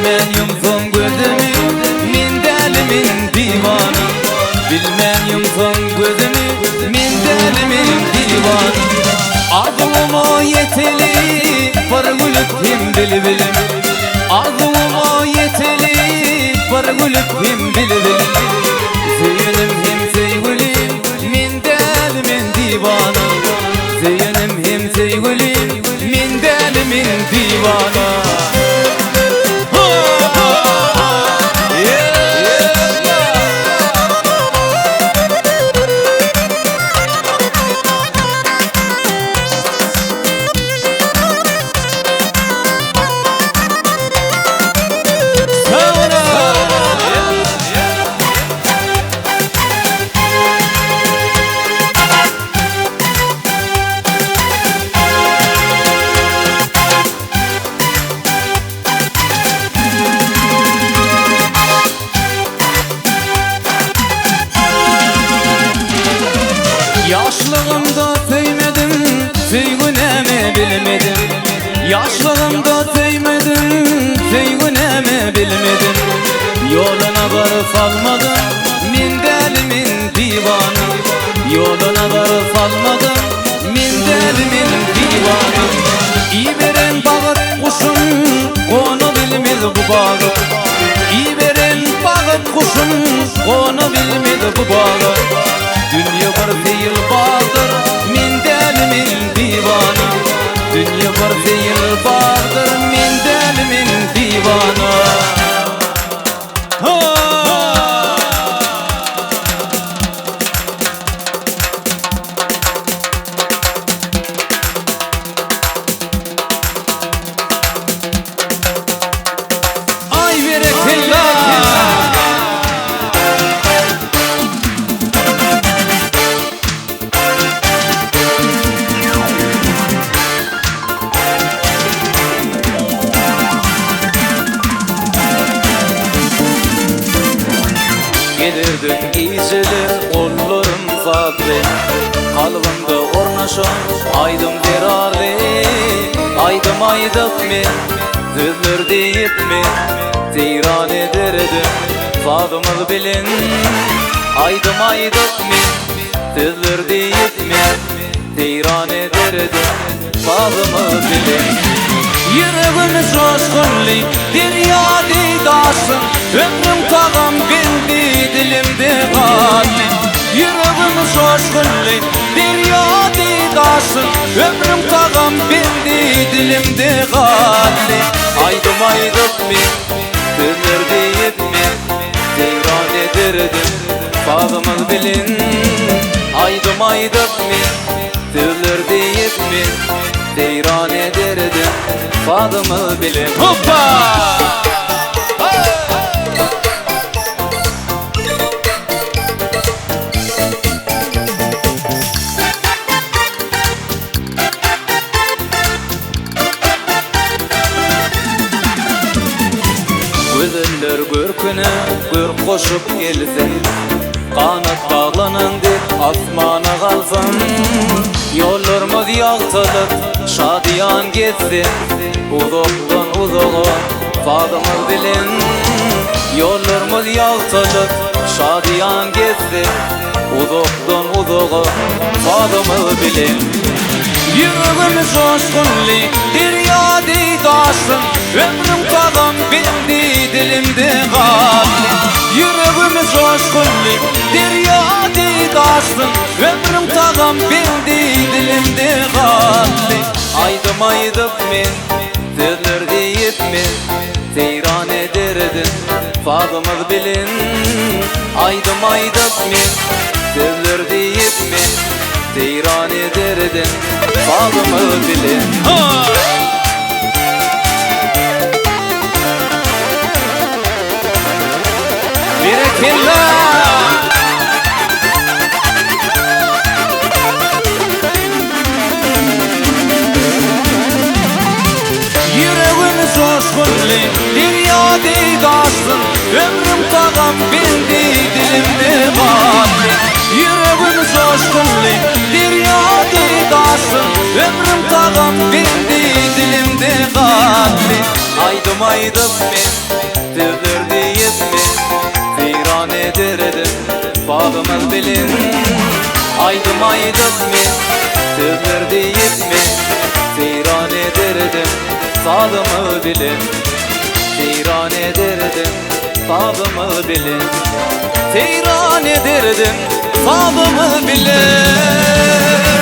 bilmen yumsun gözümü, min delimin divanı. Bilmen yumsun gözümü, min delimin divanı. Ağlıma yeteli, pargülüp him bilbilim. Ağlıma yeteli, pargülüp him bilbilim. Zeynep him zeygülüm, min delimin divanı. Zeynep him zeygülüm, min delimin divanı. Yaşlığımda söymedim, söygünemi bilmedim. Yaşlığımda söymedim, söygünemi bilmedim. Yoluna varıp almadım, min delimin divanı. Yoluna varıp almadım, min delimin divanı. İyi veren bağıt kuşum, onu bilmez bu bağı. İyi veren bağıt kuşum, onu bilmez bu bağı. Dünya bir değil vardır, min delimin divanı. Dünya bir değil vardır, min delimin divanı. Ay berekillah. Gelirdim geceler, kollarım sabri. Kalbimde ornaşan aydım derarli. Aydım aydıp men, sözler deyip men, teyran ederdim fadımıl bilin. Aydım aydıp men, sözler deyip men, teyran ederdim fadımıl bilin. Yüreğimiz coşkunli, derya deydasın. Ömrüm tağım bindi, dilimde kalli. Yüreğimiz coşkunli, derya deydasın. Ömrüm tağım bindi, dilimde kalli. Aydım aydıp men, sözler deyip men, teyran ederdim fadımıl bilin. Aydım aydıp men, sözler deyip men, teyran ederdim fadımı bilin. Hoppa! Gözüller görküne gör koşup gelsin. Kanat bağlanan dip asmana kalsın. Yollarımız yağtılıp şadiyan geçsin. Uzaktan uzağa fadımız bilin. Yollarımız yağtılıp şadiyan geçsin. Uzaktan uzağa fadımız bilin. Yüreğimiz coşkunli, derya deydasın. Ömrüm tağım bindi, dilimde kalli. Yüreğimiz coşkunli, derya deydasın. Ömrüm tağım bindi, dilimde kalli. Aydım aydıp men, sözler deyip men, teyran ederdim fadımız bilin. Aydım aydıp men, sözler deyip men, teyran ederdim fadımız bilin. Berekillah. Yüreğimiz coşkunli, derya deydasın. Ömrüm tağım bindi, dilimde kalli. Yüreğimiz coşkunli, derya deydasın. Ömrüm tağım bindi, dilimde kalli. Aydım aydım men Tüzür deyip men Viran ederdim bağımız bilin Aydım men Tüzür deyip men Viran ederdim bağımı bilin Viran ederdim bağımı bilin Viran ederdim bağımı bilin